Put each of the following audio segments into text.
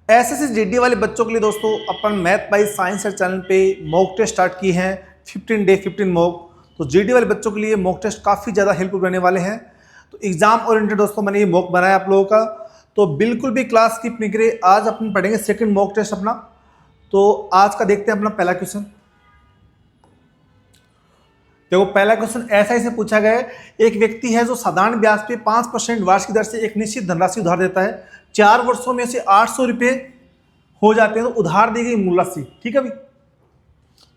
SSC GD वाले बच्चों के लिए दोस्तों अपन मैथ बाई साइंस चैनल पे मॉक टेस्ट स्टार्ट किए हैं 15 डे 15 मॉक। तो जीडी वाले बच्चों के लिए मॉक टेस्ट काफ़ी ज़्यादा हेल्पफुल रहने वाले हैं। तो एग्जाम ओरिएंटेड दोस्तों मैंने ये मॉक बनाया आप लोगों का, तो बिल्कुल भी क्लास स्किप नहीं करिए। आज अपन पढ़ेंगे सेकंड मॉक टेस्ट अपना। तो आज का देखते हैं अपना पहला क्वेश्चन। देखो पहला क्वेश्चन ऐसा ही से पूछा गया है, एक व्यक्ति है जो साधारण ब्याज पे 5% वार्षिक दर से एक निश्चित धनराशि उधार देता है, 4 वर्षों में से 800 रुपये हो जाते हैं तो उधार दी गई मूल राशि। ठीक है भाई,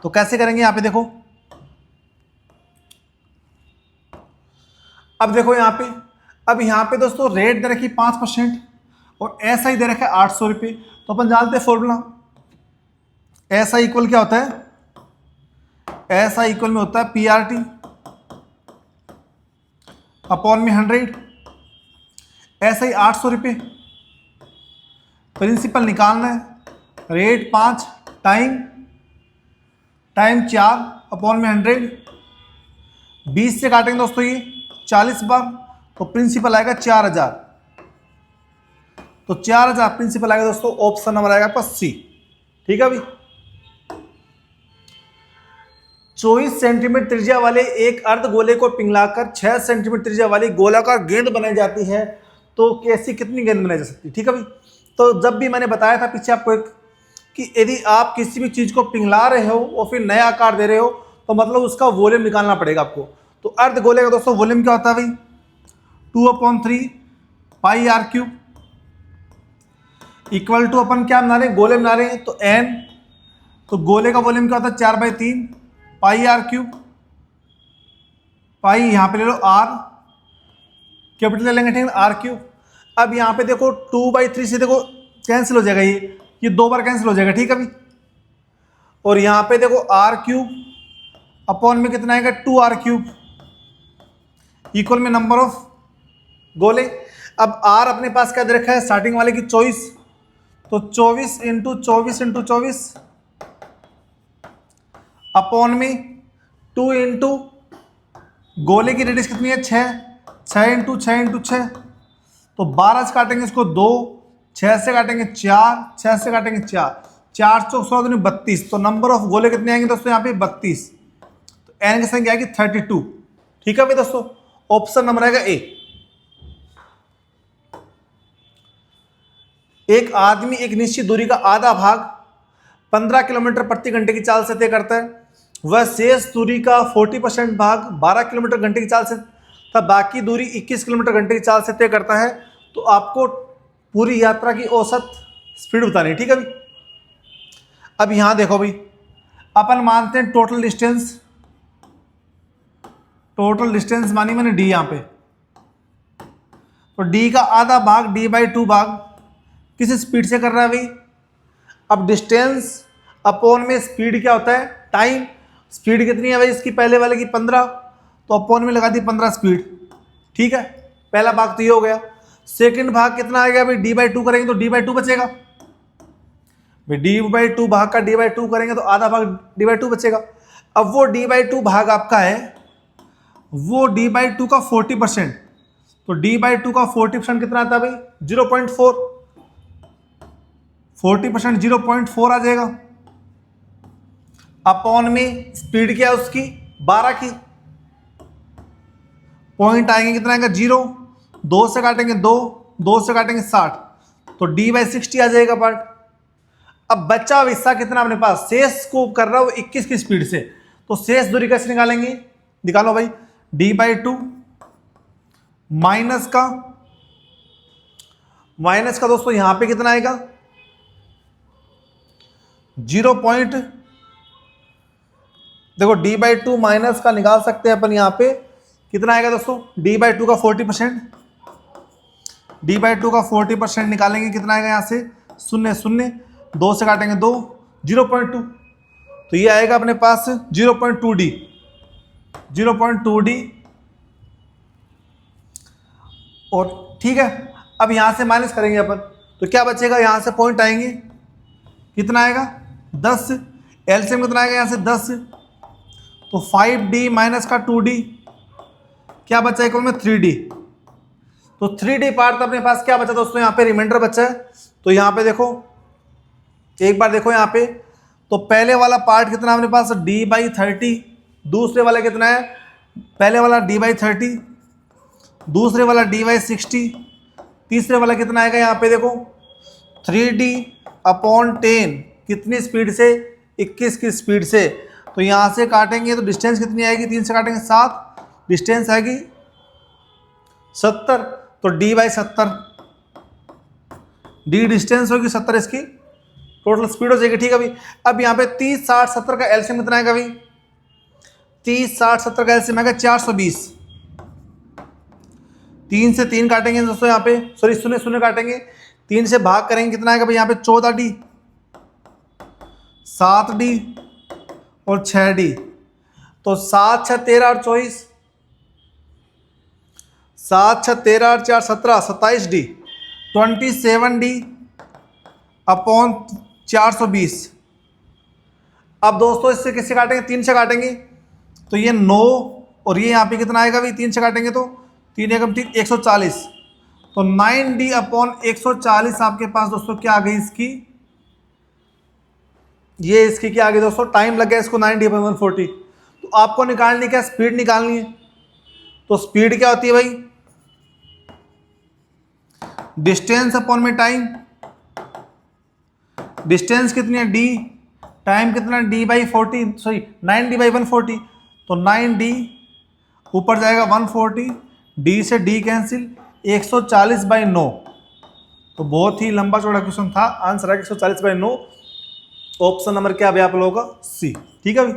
तो कैसे करेंगे यहाँ पे देखो। अब देखो यहाँ पे दोस्तों रेट दे रखी 5% और ऐसा ही दे रखा है 800 रुपये। तो अपन जानते हैं फॉर्मूला, ऐसा इक्वल क्या होता है, ऐसा इक्वल में होता है PRT अपॉन में 100। ऐसा ही 800 रुपये प्रिंसिपल निकालना है, रेट 5 टाइम 4 अपॉन में 100। 20 से काटेंगे दोस्तों ये 40 बार, तो प्रिंसिपल आएगा 4000। तो 4000 प्रिंसिपल आएगा दोस्तों, ऑप्शन नंबर आएगा आपका C। ठीक है भाई। 24 सेंटीमीटर त्रिज्या वाले एक अर्ध गोले को पिघलाकर 6 सेंटीमीटर त्रिज्या वाली गोलाकार गेंद बनाई जाती है, तो कैसी कितनी गेंद बनाई जा सकती है। ठीक है भाई। तो जब भी मैंने बताया था पीछे आपको एक कि यदि आप किसी भी चीज को पिघला रहे हो और फिर नया आकार दे रहे हो तो मतलब उसका वॉल्यूम निकालना पड़ेगा आपको। तो अर्ध गोले का दोस्तों वॉल्यूम क्या होता है भाई, 2/3 पाई r क्यूब इक्वल टू अपन क्या बना रहे हैं, गोले बना रहे हैं तो n। तो गोले का वॉल्यूम क्या होता है 4/3 पाई r क्यूब, पाई यहां पे ले लो r कैपिटल ले लेंगे, ठीक है, r क्यूब। अब यहाँ पे देखो 2/3 से देखो कैंसिल हो जाएगा, ये 2 बार कैंसिल हो जाएगा। ठीक है भाई। और यहाँ पे देखो r क्यूब अपॉन में कितना आएगा 2r क्यूब इक्वल में नंबर ऑफ गोले। अब r अपने पास क्या दे रखा है स्टार्टिंग वाले की 24, तो 24 इंटू 24 अपॉन में 2 इंटू गोले की रेडियस कितनी है 6 इंटू 6, तो 12 से काटेंगे इसको 2, 6 से काटेंगे 4, 6 से काटेंगे 4, 4 चौक 16 32। तो नंबर ऑफ गोले कितने आएंगे दोस्तों यहाँ पे 32। तो एन की संख्या आएगी 32। ठीक है भाई दोस्तों, ऑप्शन नंबर आएगा ए। एक आदमी एक निश्चित दूरी का आधा भाग 15 किलोमीटर प्रति घंटे की चाल से तय करता है, वह शेष दूरी का 40% भाग 12 किलोमीटर घंटे की चाल से तथा बाकी दूरी 21 किलोमीटर घंटे की चाल से तय करता है। तो आपको पूरी यात्रा की औसत स्पीड बतानी है। ठीक है भाई। अब यहां देखो भाई, अपन मानते हैं टोटल डिस्टेंस मानी मैंने डी यहां पे, तो डी का आधा भाग d/2 भाग किस स्पीड से कर रहा है भाई। अब डिस्टेंस अपॉन में स्पीड क्या होता है टाइम, स्पीड कितनी है भाई इसकी पहले वाले की 15, तो अपॉन में लगा दी 15 स्पीड। ठीक है, पहला भाग तो ये हो गया। सेकंड भाग कितना आएगा भाई d/2 करेंगे तो d/2 बचेगा भाई, d/2 भाग का d/2 करेंगे तो आधा भाग d/2 बचेगा। अब वो d/2 भाग आपका है वो d/2 का 40%, तो d/2 का 40% कितना आता है भाई 0.4, 40% 0.4 आ जाएगा। अपॉन में स्पीड क्या है उसकी 12 की, पॉइंट आएंगे कितना आएगा 0, 2 से काटेंगे 2 से काटेंगे 60, तो d/60 आ जाएगा पार्ट। अब बचा हुआ हिस्सा कितना अपने पास, शेष को कर रहा हूं 21 की स्पीड से, तो शेष दूरी कैसे निकालेंगे, निकालो भाई d/2 माइनस का दोस्तों यहां पे कितना आएगा 0. देखो d/2 माइनस का निकाल सकते हैं अपन, यहां पे कितना आएगा दोस्तों d/2 का 40%, d/2 का 40% निकालेंगे कितना आएगा यहां से 0 2 से काटेंगे 2 0.2, तो ये आएगा अपने पास 0.2d। और ठीक है, अब यहां से माइनस करेंगे अपन तो क्या बचेगा, यहां से पॉइंट आएंगे कितना आएगा 10, एलसीएम कितना आएगा यहां से 10, तो 5d माइनस का 2d क्या बचा इक्वल में 3d। तो 3d पार्ट अपने पास क्या बचा दोस्तों, यहाँ पे रिमाइंडर बचा है। तो यहाँ पे देखो एक बार देखो यहाँ पे, तो पहले वाला पार्ट कितना है अपने पास d/30, दूसरे वाला कितना है, पहले वाला d/30, दूसरे वाला d/60, तीसरे वाला कितना आएगा यहाँ पे देखो 3d/10, कितनी स्पीड से, 21 की स्पीड से। तो यहाँ से काटेंगे तो डिस्टेंस कितनी आएगी, 3 से काटेंगे 7, डिस्टेंस आएगी 70, तो d/70, d डिस्टेंस होगी 70, इसकी टोटल स्पीड हो जाएगी। ठीक है भाई। अब यहाँ पे 30, 60, 70 का एलसीएम कितना आएगा भाई, 30, 60, 70 का एलसीएम आएगा 420। 3 से 3 काटेंगे दोस्तों यहाँ पे, सॉरी शून्य शून्य काटेंगे, 3 से भाग करेंगे कितना आएगा भाई यहाँ पे 14d, 7d और 6d, तो 7 6 13 और 24, 7 6 13 और 4 17, 27d, 27d/420। अब दोस्तों इससे किससे काटेंगे, 3 से काटेंगे, तो ये 9 और ये यहाँ पे कितना आएगा भाई, 3 से काटेंगे तो 3 एकम 3 140, तो 9d/140 आपके पास दोस्तों क्या आ गई इसकी, ये इसकी क्या आ गई दोस्तों, टाइम लग गया इसको 9d/140। तो आपको निकालनी क्या, स्पीड निकालनी है। तो स्पीड क्या होती है भाई, डिस्टेंस अपॉन में टाइम, डिस्टेंस कितनी है d, टाइम कितना d/40, सॉरी 9d/140, तो 9d ऊपर जाएगा 140, d से d कैंसिल, 140/9। तो बहुत ही लंबा चौड़ा क्वेश्चन था, आंसर है 140/9, ऑप्शन नंबर क्या भाई आप लोगों का, सी। ठीक है भाई।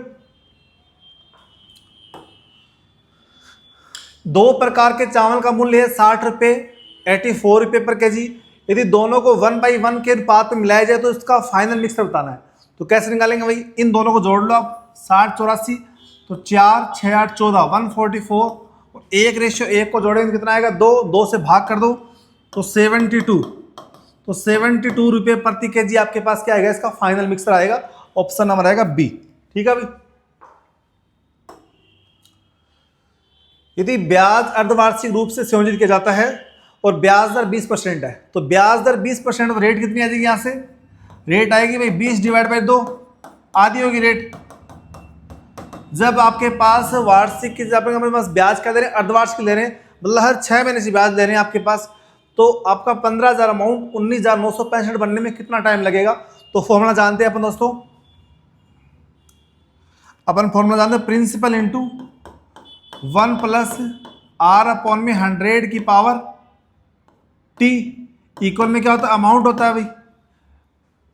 2 प्रकार के चावल का मूल्य है 60 रुपये, 84 रुपये पर केजी। यदि दोनों को 1/1 के अनुपात में मिलाया जाए तो इसका फाइनल मिक्सर बताना है। तो कैसे निकालेंगे भाई, इन दोनों को जोड़ लो आप, 60 84, तो 4 6 8 14 144, और 1:1 को जोड़ेंगे कितना आएगा 2, 2 से भाग कर दो तो 72, तो 72 रुपये प्रति केजी आपके पास क्या आएगा, इसका फाइनल मिक्सर आएगा, ऑप्शन नंबर आएगा बी। ठीक है भाई। यदि ब्याज अर्धवार्षिक रूप से संयोजित किया जाता है और ब्याज दर 20% है, तो ब्याज दर 20% और रेट कितनी आ जाएगी, यहाँ से रेट आएगी भाई 20/2, आधी होगी रेट। जब आपके पास वार्षिक की अपने पास ब्याज क्या दे रहे हैं, अर्धवार्षिक ले रहे हैं, मतलब हर 6 महीने से ब्याज ले रहे हैं आपके पास, तो आपका 15,000 अमाउंट 19,965 बनने में कितना टाइम लगेगा। तो फॉर्मूला जानते हैं अपन दोस्तों, अपन फॉर्मूला जानते हैं, प्रिंसिपल इंटू 1 + r/100 की पावर t इक्वल में क्या होता है, अमाउंट होता है भाई,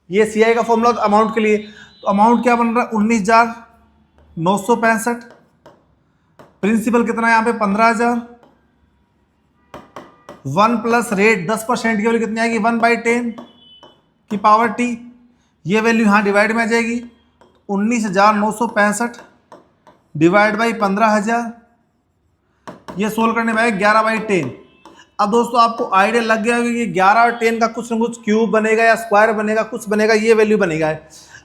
ये सीआई का फॉर्मूला होता है अमाउंट के लिए। तो अमाउंट क्या बन रहा है 19,965, प्रिंसिपल कितना है यहाँ पे 15,000, 1 प्लस रेट 10% की वैल्यू कितनी आएगी 1/10 की पावर t, ये वैल्यू यहाँ डिवाइड में आ जाएगी, 19,965 डिवाइड बाई 15,000, ये सोल्व करने में आएगा 11/10। अब दोस्तों आपको आइडिया लग गया होगा कि 11 और 10 का कुछ ना कुछ क्यूब बनेगा या स्क्वायर बनेगा, कुछ बनेगा, ये वैल्यू बनेगा।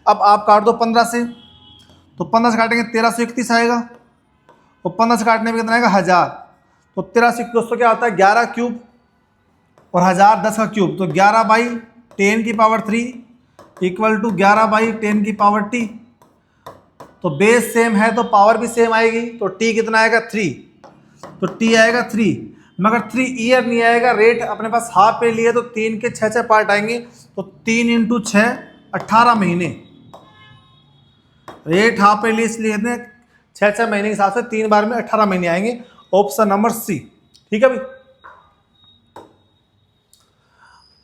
अब आप काट दो 15 से, तो 15 से काटेंगे 1331 आएगा, और 15 से काटने में कितना आएगा 1000, तो 1331 दोस्तों क्या होता है 11 क्यूब और 1000 10 का क्यूब, तो 11/10 की पावर 3 इक्वल टू 11/10 की पावर t। तो बेस सेम है तो पावर भी सेम आएगी, तो t कितना आएगा 3, तो t आएगा 3, मगर 3 ईयर नहीं आएगा, रेट अपने पास हाफ पे लिए तो 3 के 6 पार्ट आएंगे, तो 3 × 6 18 महीने, रेट हाफ पे लिए इसलिए 6 महीने के हिसाब से 3 बार में 18 महीने आएंगे, ऑप्शन नंबर सी। ठीक है भाई।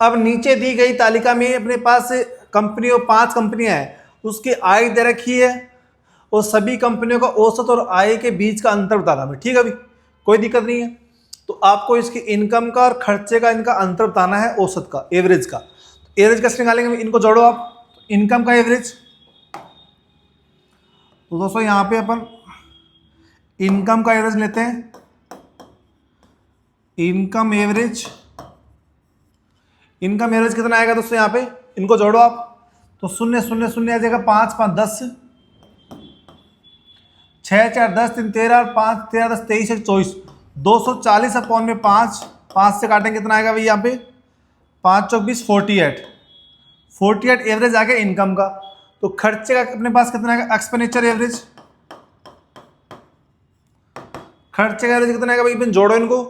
अब नीचे दी गई तालिका में अपने पास कंपनियों 5 कंपनियां हैं, उसकी आय दे रखी है और सभी कंपनियों का औसत और आय के बीच का अंतर बताना है। ठीक है भाई, कोई दिक्कत नहीं है। तो आपको इसकी इनकम का और खर्चे का इनका अंतर बताना है, औसत का, एवरेज का। तो एवरेज कैसे निकालेंगे, इनको जोड़ो आप, इनकम का एवरेज। तो दोस्तों यहाँ पे अपन इनकम का एवरेज लेते हैं, इनकम एवरेज, इनकम एवरेज कितना आएगा दोस्तों यहाँ पे, इनको जोड़ो आप, तो 0 0 0 आ जाएगा, 5 5 10, 6 4 10 3 13, 5 13 10 23 24, 240/5, 5 से काटेंगे कितना आएगा भाई यहाँ पे, 5 24 48, 48 एवरेज आ गया इनकम का। तो खर्चे का अपने पास कितना आएगा, एक्सपेंडिचर एवरेज। खर्चे का एवरेज कितना आएगा भाई, अपन जोड़ो इनको,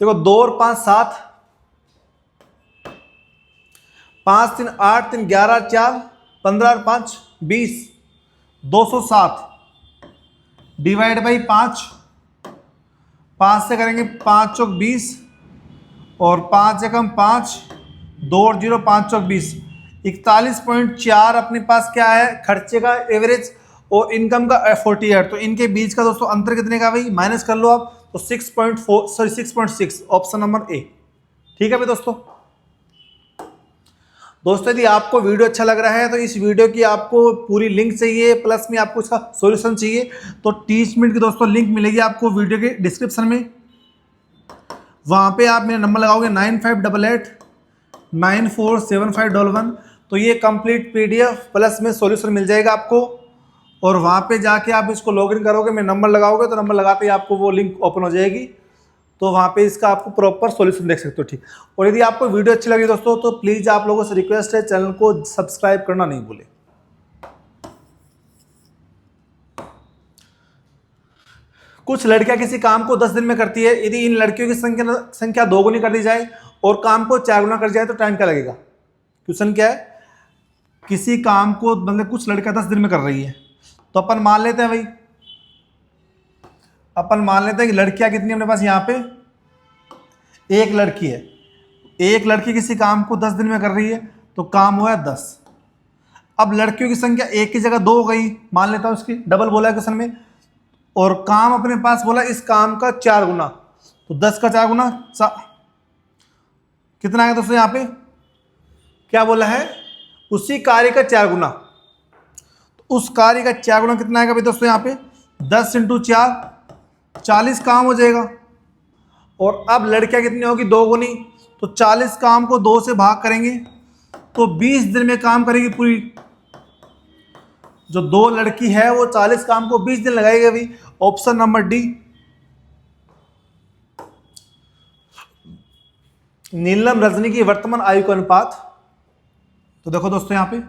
देखो 2 और 5 7, 5 3 8 3 11 4 15 और 5 20, 207 डिवाइड बाई 5, 5 से करेंगे 5 चौक 20 और 5 एकम 5, 2 और 0 5 चौक 20, 41.4 अपने पास क्या है खर्चे का एवरेज और इनकम का 48। तो इनके बीच का दोस्तों अंतर कितने का भाई, माइनस कर लो आप, तो 6.6 ऑप्शन नंबर ए। ठीक है भाई दोस्तों यदि आपको वीडियो अच्छा लग रहा है तो इस वीडियो की आपको पूरी लिंक चाहिए, प्लस में आपको इसका सॉल्यूशन चाहिए, तो टीच मिनट की दोस्तों लिंक मिलेगी आपको वीडियो के डिस्क्रिप्शन में। वहाँ पे आप मेरा नंबर लगाओगे 9588947511, तो ये कंप्लीट पीडीएफ प्लस में सॉल्यूशन मिल जाएगा आपको। और वहाँ पे जाके आप इसको लॉगिन करोगे, मेरा नंबर लगाओगे, तो नंबर लगाते ही आपको वो लिंक ओपन हो जाएगी, तो वहाँ पे इसका आपको प्रॉपर सॉल्यूशन देख सकते हो। ठीक, और यदि आपको वीडियो अच्छी लगी दोस्तों तो प्लीज़ आप लोगों से रिक्वेस्ट है चैनल को सब्सक्राइब करना नहीं भूलें। कुछ लड़कियां किसी काम को 10 दिन में करती है, यदि इन लड़कियों की संख्या 2 गुनी कर दी जाए और काम को 4 गुना कर जाए तो टाइम क्या लगेगा। क्वेश्चन क्या है, किसी काम को मतलब कुछ लड़कियां 10 दिन में कर रही है, तो अपन मान लेते हैं भाई, अपन मान लेते हैं कि लड़कियां कितनी अपने पास, यहाँ पे एक लड़की है, एक लड़की किसी काम को 10 दिन में कर रही है, तो काम हुआ है 10। अब लड़कियों की संख्या एक की जगह 2 हो गई, मान लेता हूं उसकी डबल बोला है क्वेश्चन में, और काम अपने पास बोला इस काम का 4 गुना, तो 10 का 4 गुना कितना आएगा दोस्तों, यहाँ पे क्या बोला है, उसी कार्य का 4 गुना, तो उस कार्य का 4 गुना कितना आएगा भाई दोस्तों, यहाँ पे 10 × 4 40 काम हो जाएगा। और अब लड़कियां कितनी होगी, 2 गुनी, तो 40 काम को 2 से भाग करेंगे तो 20 दिन में काम करेगी पूरी। जो 2 लड़की है वो 40 काम को 20 दिन लगाएगी भाई, ऑप्शन नंबर डी। नीलम रजनी की वर्तमान आयु का अनुपात, तो देखो दोस्तों यहाँ पे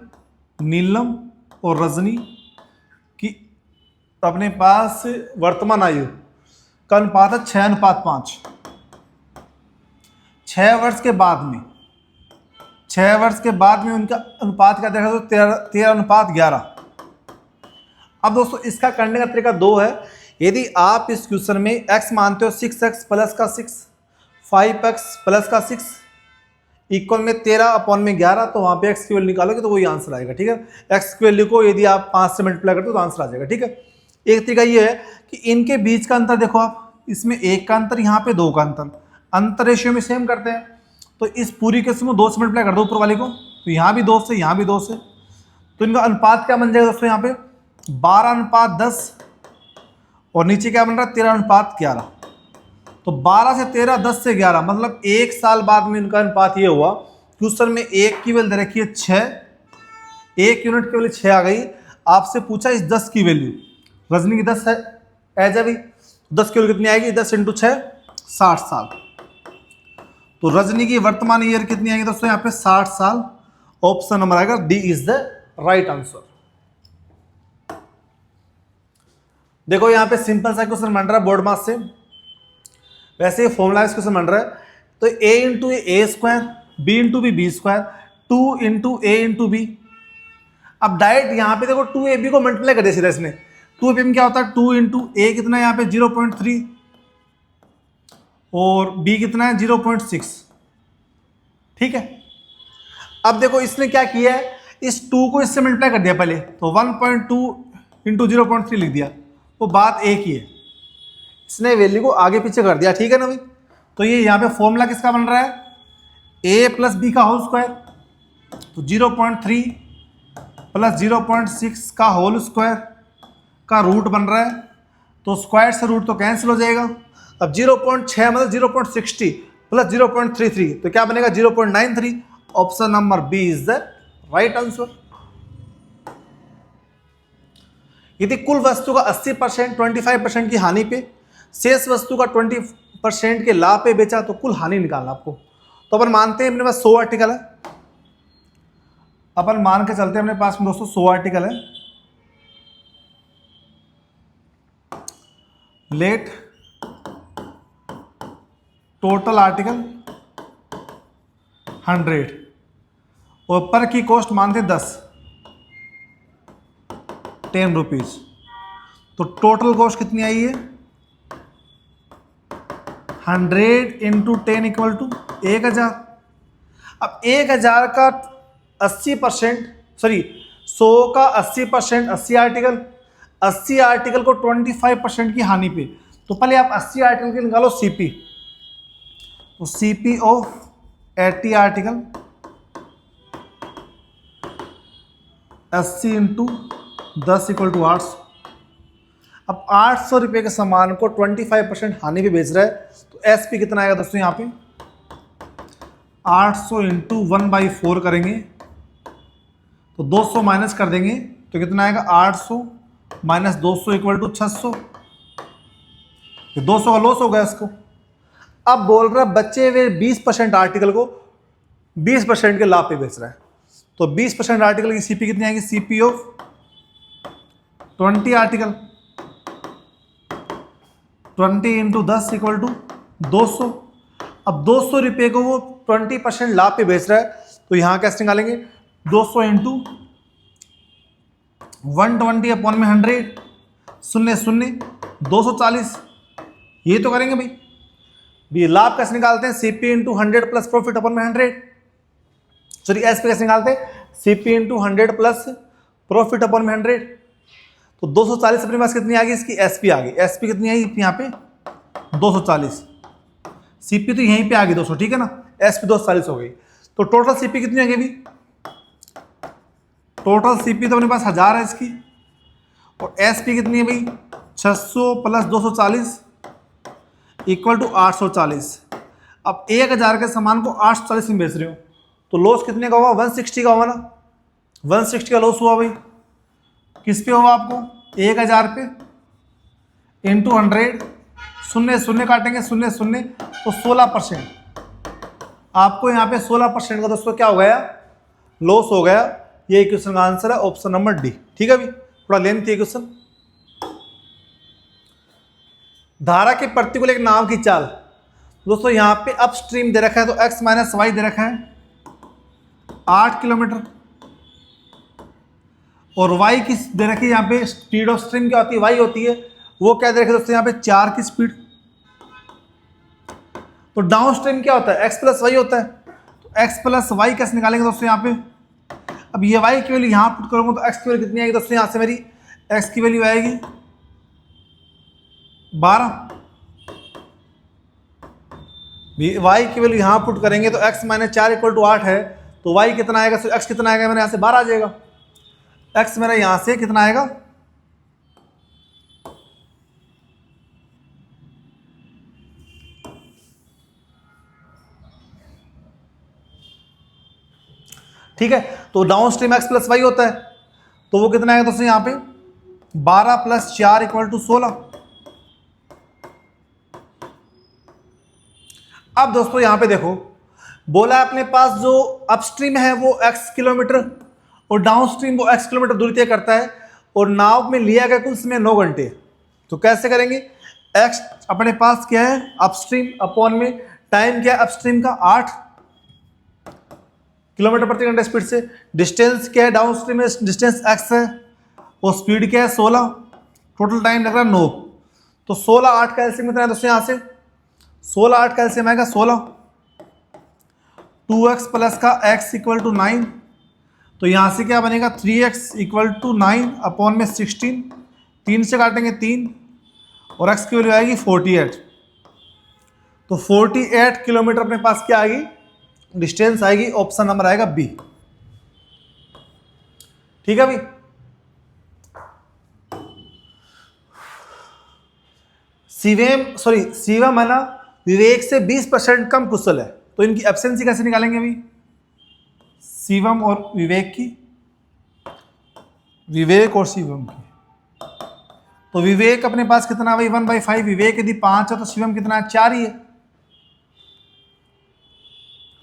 नीलम और रजनी की अपने पास वर्तमान आयु का अनुपात है 6:5। 6 वर्ष के बाद में, 6 वर्ष के बाद में उनका अनुपात क्या देखा तो 13:11। अब दोस्तों इसका करने का तरीका 2 है। यदि आप इस क्वेश्चन में x मानते हो 6x प्लस का 6, 5x प्लस का 6 इक्वल में 13/11, तो वहाँ पे x की वैल्यू निकालोगे तो वही आंसर आएगा। ठीक है, x की वैल्यू को यदि आप 5 से मल्टीप्लाई करते हो तो आंसर आ जाएगा। ठीक है, एक तरीका ये है कि इनके बीच का अंतर देखो आप, इसमें 1 का अंतर, यहाँ पे 2 का अंतर रेशियो में सेम करते हैं, तो इस पूरी केस में 2 से मल्टीप्लाई कर दो ऊपर वाले को, तो यहाँ भी 2 से, यहाँ भी 2 से, तो इनका अनुपात क्या बन जाएगा दोस्तों, यहाँ पे 12:10 और नीचे क्या बन रहा है 13:11। तो 12 से 13, 10 से 11, मतलब 1 साल बाद में इनका अनुपात ये हुआ। क्वेश्चन में 1 की वैल्यू दे रखी है 6, 1 यूनिट की वैल्यू 6 आ गई। आपसे पूछा इस 10 की वैल्यू, रजनी की 10 है एज अभी, 10 की वैल्यू कितनी आएगी, 10 × 6 60 साल। तो रजनी की वर्तमान ईयर कितनी आएगी दोस्तों, यहाँ पे 60 साल। ऑप्शन नंबर आएगा D is the right answer. देखो यहाँ पे सिंपल सा क्वेश्चन बन रहा है बोर्ड मार्क्स से, वैसे फॉर्मुलाइज क्वेश्चन बन रहा है। तो a × a square, b × b square, 2 × a × b। अब डायरेक्ट यहाँ पे देखो 2ab को मल्टीप्लाई कर दिया सीधा इसने, 2ab में क्या होता है 2 × a कितना है यहाँ पे 0.3 और b कितना है 0.6। ठीक है, अब देखो इसने क्या किया है, इस 2 को इससे मल्टीप्लाई कर दिया पहले, तो 1.2 × 0.3 लिख दिया, तो बात एक ही है, इसने वैल्यू को आगे पीछे कर दिया। ठीक है ना भाई, तो ये यहाँ पे फॉर्मूला किसका बन रहा है, a + b का होल स्क्वायर, तो 0.3 + 0.6 का होल स्क्वायर का रूट बन रहा है, तो स्क्वायर से रूट तो कैंसिल हो जाएगा। अब 0.6 मतलब 0.60 + 0.33, तो क्या बनेगा 0.93। Option number B is the right answer. यदि कुल वस्तु का 80% 25% की हानि पे, शेष वस्तु का 20% के लाभ पे बेचा, तो कुल हानि निकालना आपको। तो अपन मानते हैं अपने पास 100 आर्टिकल है, अपन मान के चलते हैं अपने पास में दोस्तों 100 आर्टिकल है। लेट टोटल आर्टिकल 100 और पर की कॉस्ट मानते 10 रुपीज। तो टोटल कॉस्ट कितनी आई है 100 इंटू 10 इक्वल टू 1000। अब 1000 का 80%, सॉरी 100 का 80%, 80 आर्टिकल, 80 आर्टिकल को 25% की हानि पे। तो पहले आप 80 आर्टिकल के निकालो सीपी। तो CP of 80 article 80 into 10 equal to 800। अब 800 रुपये के सामान को 25% हानि पे बेच रहा है, तो एसपी कितना आएगा दोस्तों यहाँ पे 800 इंटू 1/4 करेंगे तो 200 माइनस कर देंगे तो कितना आएगा 800 माइनस 200 इक्वल टू 600। 200 का लॉस हो गया इसको। अब बोल रहा है बच्चे हुए 20% आर्टिकल को 20% के लाभ पे बेच रहा है, तो 20% आर्टिकल की सीपी कितनी आएगी CP of 20 article 20 into 10 equal to 200। अब 200 रुपये को वो 20% लाभ पे बेच रहा है, तो यहाँ कैसे निकालेंगे 200 इंटू 120 अपॉन में 100 शून्य शून्य 240। ये तो करेंगे भाई। ये लाभ कैसे निकालते हैं CP into 100 plus profit upon में 100। सॉरी एसपी कैसे निकालते हैं CP into 100 plus profit upon में 100। तो 240 अपने पास कितनी आ गई इसकी एसपी आ गई। एसपी कितनी आई यहाँ पे 240। सीपी तो यहीं पे आ गई 200, ठीक है ना। एसपी 240 हो गई। तो टोटल सीपी कितनी आ गई अभी टोटल सीपी तो अपने पास 1000 है इसकी, और एसपी कितनी है भाई 600 प्लस 240 इक्वल टू 840। अब 1000 के सामान को 840 में बेच रहे हो तो लॉस कितने का होगा 160 का होगा ना। 160 का लॉस हुआ भाई। किस पे होगा आपको 1000 पे इंटू 100 शून्य शून्य काटेंगे शून्य शून्य तो 16%। आपको यहाँ पे 16% का दोस्तों क्या हो गया लॉस हो गया। ये क्वेश्चन का आंसर है ऑप्शन नंबर डी। ठीक है भाई, थोड़ा लेंथ है क्वेश्चन। धारा के प्रतिकूल एक नाव की चाल। दोस्तों यहाँ पे अपस्ट्रीम दे रखा है तो x माइनस वाई दे रखा है 8 किलोमीटर, और y की दे रखी है यहाँ पे स्पीड ऑफ स्ट्रीम क्या होती है y होती है, वो क्या दे रखी है दोस्तों यहाँ पे 4 की स्पीड। तो डाउन स्ट्रीम क्या होता है x प्लस वाई होता है, तो x प्लस वाई कैसे निकालेंगे दोस्तों यहाँ पे। अब ये y की वैल्यू यहाँ पुट करूंगा तो x की वैल्यू कितनी आएगी दोस्तों यहाँ से मेरी x की वैल्यू आएगी 12। y की वैल्यू यहाँ पुट करेंगे तो x माइनस 4 इक्वल टू 8 है, तो y कितना आएगा तो x कितना आएगा मेरे यहाँ से 12 आ जाएगा। x मेरा यहाँ से कितना आएगा ठीक है। तो downstream x plus y होता है तो वो कितना आएगा दोस्तों यहाँ पे 12 प्लस 4 इक्वल टू 16। अब दोस्तों यहाँ पे देखो बोला अपने पास जो अपस्ट्रीम है वो x किलोमीटर और डाउन स्ट्रीम वो x किलोमीटर दूरी तय करता है, और नाव में लिया गया कुल समय 9 घंटे। तो कैसे करेंगे x अपने पास क्या है अपस्ट्रीम अपॉन में टाइम क्या है अपस्ट्रीम का 8 किलोमीटर प्रति घंटा स्पीड से, डिस्टेंस क्या है डाउन स्ट्रीम में डिस्टेंस x है और स्पीड क्या है 16, टोटल टाइम लग रहा है 9। तो 16 8 का एलसीएम कितना है दोस्तों यहाँ से 16 8 का एलसीएम आएगा 16। 2x प्लस का x इक्वल टू 9, तो यहाँ से क्या बनेगा 3x इक्वल टू 9 अपॉन में 16, 3 से काटेंगे 3 और x की वैल्यू आएगी 48। तो 48 किलोमीटर अपने पास क्या आएगी डिस्टेंस आएगी, ऑप्शन नंबर आएगा बी। ठीक है भाई। शिवम है ना विवेक से 20% कम कुशल है, तो इनकी एब्सेंसी कैसे निकालेंगे अभी शिवम और विवेक की, विवेक और शिवम की। तो विवेक अपने पास कितना भाई 1/5, विवेक यदि 5 है तो शिवम कितना है 4 ही है।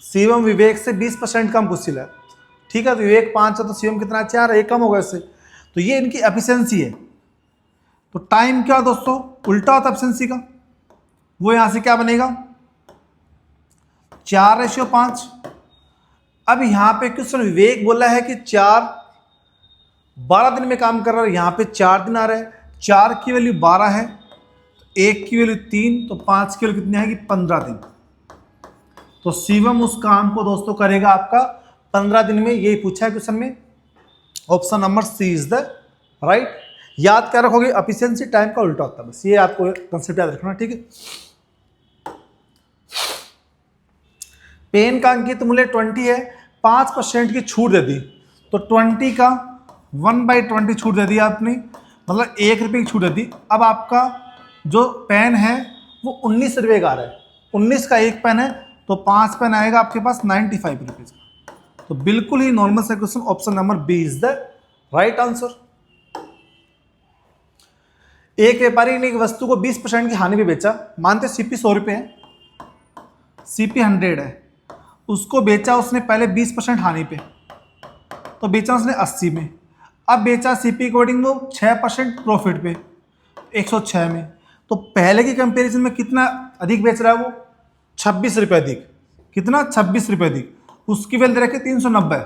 शिवम विवेक से 20% कम कुशल है, ठीक है। तो विवेक 5 है तो सीएम कितना 4 है, एक कम होगा इससे। तो ये इनकी एफिशिएंसी है। तो टाइम क्या दोस्तों, उल्टा होता है एफिशिएंसी का, वो यहां से क्या बनेगा 4:5। अब यहां पे क्वेश्चन विवेक बोला है कि 12 दिन में काम कर रहा है, यहां पे 4 दिन आ रहे हैं, 4 की वैल्यू 12 है, 1 की वैल्यू 3, तो 5 की वैल्यू कितनी आएगी 15 दिन। तो शिवम उस काम को दोस्तों करेगा आपका 15 दिन में, यही पूछा है क्वेश्चन में। Option number C is the right. याद क्या रखोगे, एफिशिएंसी टाइम का उल्टा होता है, बस ये आपको कंसेप्ट याद रखना, ठीक है। पेन का अंकित मूल्य 20 है, 5% की छूट दे दी, तो 20 का 1/20 छूट दे दी आपने, मतलब 1 रुपये की छूट दे दी। अब आपका जो पेन है वो 19 रुपये का आ रहा है, 19 का एक पेन है, तो 5 पेन आएगा आपके पास 95 रुपीज़ का। तो बिल्कुल ही नॉर्मल सा question, option number B is the right answer. एक व्यापारी ने एक वस्तु को 20% की हानि पे बेचा, मानते सीपी 100 रुपये है, सीपी 100 है, उसको बेचा उसने पहले 20% हानि पे, तो बेचा उसने 80 में। अब बेचा सीपी अकॉर्डिंग वो 6% प्रॉफिट पे 106 में। तो पहले की कंपैरिजन में कितना अधिक बेच रहा है वो 26 रुपये अधिक, कितना 26 रुपये अधिक। उसकी वैल्यू दे रखी 390,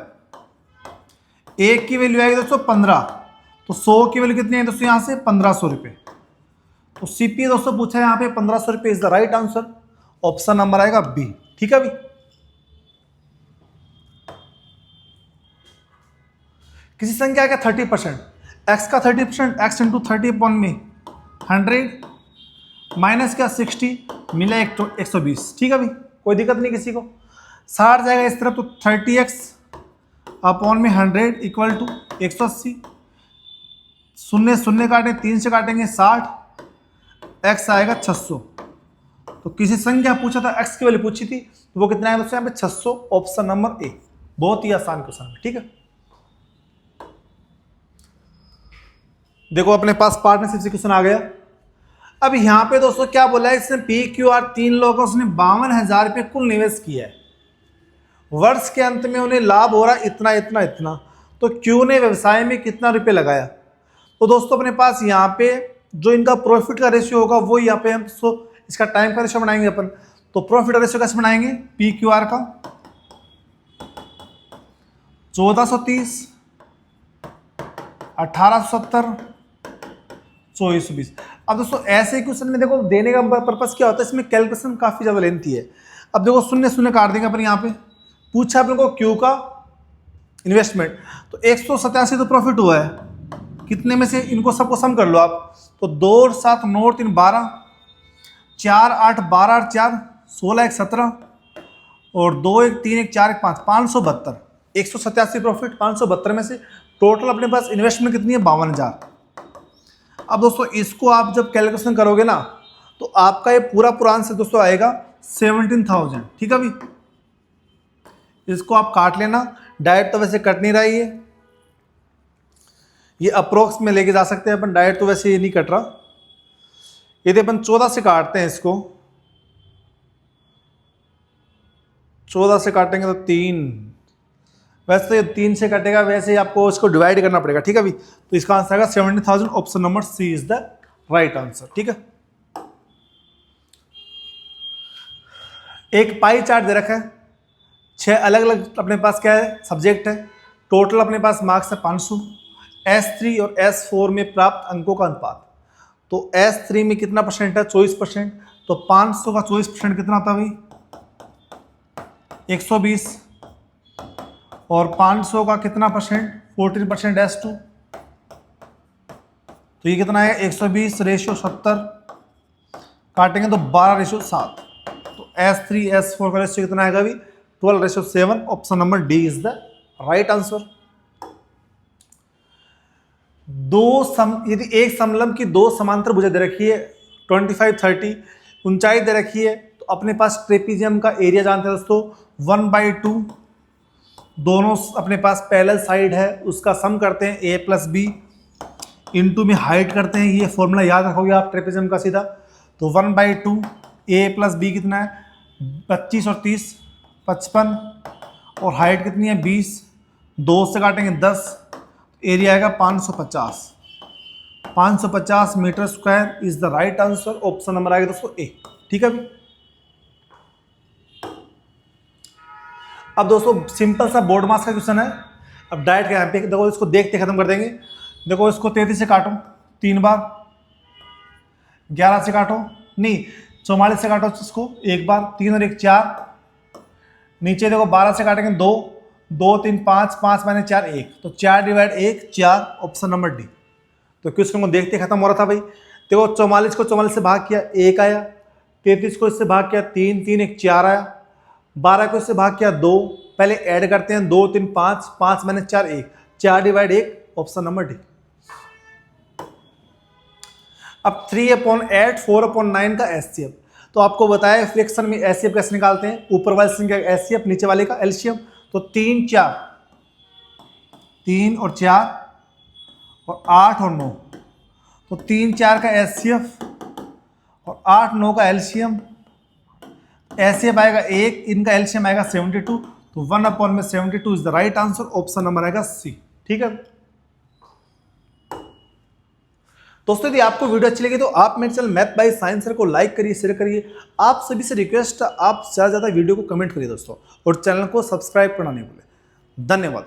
एक की वैल्यू आएगी दोस्तों 15, तो 100 की वैल्यू कितनी है दोस्तों यहाँ से 1500 रुपये। तो सीपी दोस्तों पूछा है यहाँ पे 1500 रुपये is the right answer, option number आएगा बी, ठीक है भाई। किसी संख्या का 30%, एक्स का 30%, एक्स इंटू 30 अपॉन में 100 माइनस का 60 मिला 120, ठीक है भाई, कोई दिक्कत नहीं किसी को। 60 जाएगा इस तरफ, तो 30x अपॉन में 100 इक्वल टू 180, शून्य शून्य काटें 3 से काटेंगे 60, x आएगा 600। तो किसी संख्या पूछा था, x की वैल्यू पूछी थी, तो वो कितना है दोस्तों यहाँ पे 600, ऑप्शन नंबर ए। बहुत ही आसान क्वेश्चन है, ठीक है। देखो अपने पास पार्टनरशिप से क्वेश्चन आ गया। अब यहाँ पे दोस्तों क्या बोला है, इसने PQR 3 लोगों का उसने 52,000 रुपये कुल निवेश किया है, वर्ष के अंत में उन्हें लाभ हो रहा है इतना इतना इतना, तो क्यू ने व्यवसाय में कितना रुपये लगाया। तो दोस्तों अपने पास यहाँ पे जो इनका प्रॉफिट का रेशियो होगा वो यहाँ पे हम इसका टाइम का रेशियो बनाएंगे अपन। तो प्रॉफिट का रेशियो कैसे बनाएंगे, PQR का 1430, 1870, 2420। अब दोस्तों ऐसे क्वेश्चन में देखो देने का पर्पस क्या होता है, इसमें कैलकुलेशन काफ़ी ज़्यादा लेंथी है। अब देखो शून्य शून्य काट देंगे अपन, यहाँ पे पूछा अपने को क्यू का इन्वेस्टमेंट, तो 187 तो प्रॉफिट हुआ है, कितने में से इनको सबको सम कर लो आप, तो 2 और 7 9 और 3 12, 4 8 12 और 4 16 1 17 और 2 1 3 1 4 1 5 572, 187 प्रॉफिट, 572 में से टोटल अपने पास इन्वेस्टमेंट कितनी है 52,000। अब दोस्तों इसको आप जब कैलकुलेशन करोगे ना, तो आपका ये पूरा आंसर दोस्तों आएगा 17,000, ठीक है भाई। इसको आप काट लेना, डायरेक्ट तो वैसे कट नहीं रहा है, ये अप्रोक्स में लेके जा सकते हैं अपन, डायरेक्ट तो वैसे ये नहीं कट रहा। यदि अपन 14 से काटते हैं इसको, 14 से काटेंगे तो 3, वैसे तो ये 3 से कटेगा, वैसे ही आपको इसको डिवाइड करना पड़ेगा, ठीक है भाई। तो इसका आंसर आएगा 17,000, option number C is the right answer, ठीक है। एक पाई चार्ट दे रखा है, 6 अलग अलग अपने पास क्या है सब्जेक्ट है, टोटल अपने पास मार्क्स है 500, S3 और S4 में प्राप्त अंकों का अनुपात। तो S3 में कितना परसेंट है 24%, तो 500 का 24% कितना होता है भाई 120, और 500 का कितना परसेंट 14% S2, तो ये कितना है 120:70, काटेंगे तो 12:7, तो S3 S4 का रेशियो कितना आएगा अभी 12:7, option number D is the right answer. यदि एक समलंब की 2 समांतर भुजा दे रखी है 25 30, ऊंचाई दे रखी है, तो अपने पास ट्रेपीजियम का एरिया जानते हैं दोस्तों 1/2, दोनों अपने पास पैरेलल साइड है, उसका सम करते हैं a + b, इंटू में हाइट करते हैं, ये फॉर्मूला याद रखोगे आप ट्रेपीजियम का सीधा। तो 1/2 a + b कितना है 25 और 30 55, और हाइट कितनी है 20, 2 से काटेंगे 10, एरिया आएगा 550। 550 metre square is the right answer. Option number आएगा दोस्तों ए। ठीक है अभी। अब दोस्तों सिंपल सा बोर्ड मास का क्वेश्चन है। अब डायरेक्ट यहाँ पे देखो, इसको देखते खत्म कर देंगे। देखो इसको 33 से काटो 3 बार, 11 से काटो नहीं 44 से काटो इसको 1 बार, 3 और 1 4। नीचे देखो 12 से काटेंगे 2, 2 3 5, 5 माइनस 4 1, तो 4 डिवाइड 1 4। Option number D. तो क्वेश्चन को देखते खत्म हो रहा था भाई। देखो 44 को 44 से भाग किया 1 आया, 33 को इससे भाग किया 3, 3 1 4 आया, 12 को इससे भाग किया 2। पहले ऐड करते हैं 2 3 5, 5 minus 4 1, 4 divide 1। Option number D. अब 3/8 4/9 का एचसीएफ। तो आपको बताया फ्रैक्शन में एचसीएफ कैसे निकालते हैं। ऊपर वाली संख्या का एचसीएफ, नीचे वाले का एलसीएम। तो 3 4, 3 और 4 और 8 और 9। तो 3 4 का एचसीएफ और 8 9 का एलसीएम। एचसीएफ आएगा 1, इनका एलसीएम आएगा 72। तो 1/72 is the right answer. Option number आएगा सी। ठीक है दोस्तों, यदि आपको वीडियो अच्छी लगी तो आप मेरे channel math by science sir को लाइक करिए, शेयर करिए। आप सभी से रिक्वेस्ट है, आप ज़्यादा से ज़्यादा वीडियो को कमेंट करिए दोस्तों, और चैनल को सब्सक्राइब करना नहीं भूलें। धन्यवाद।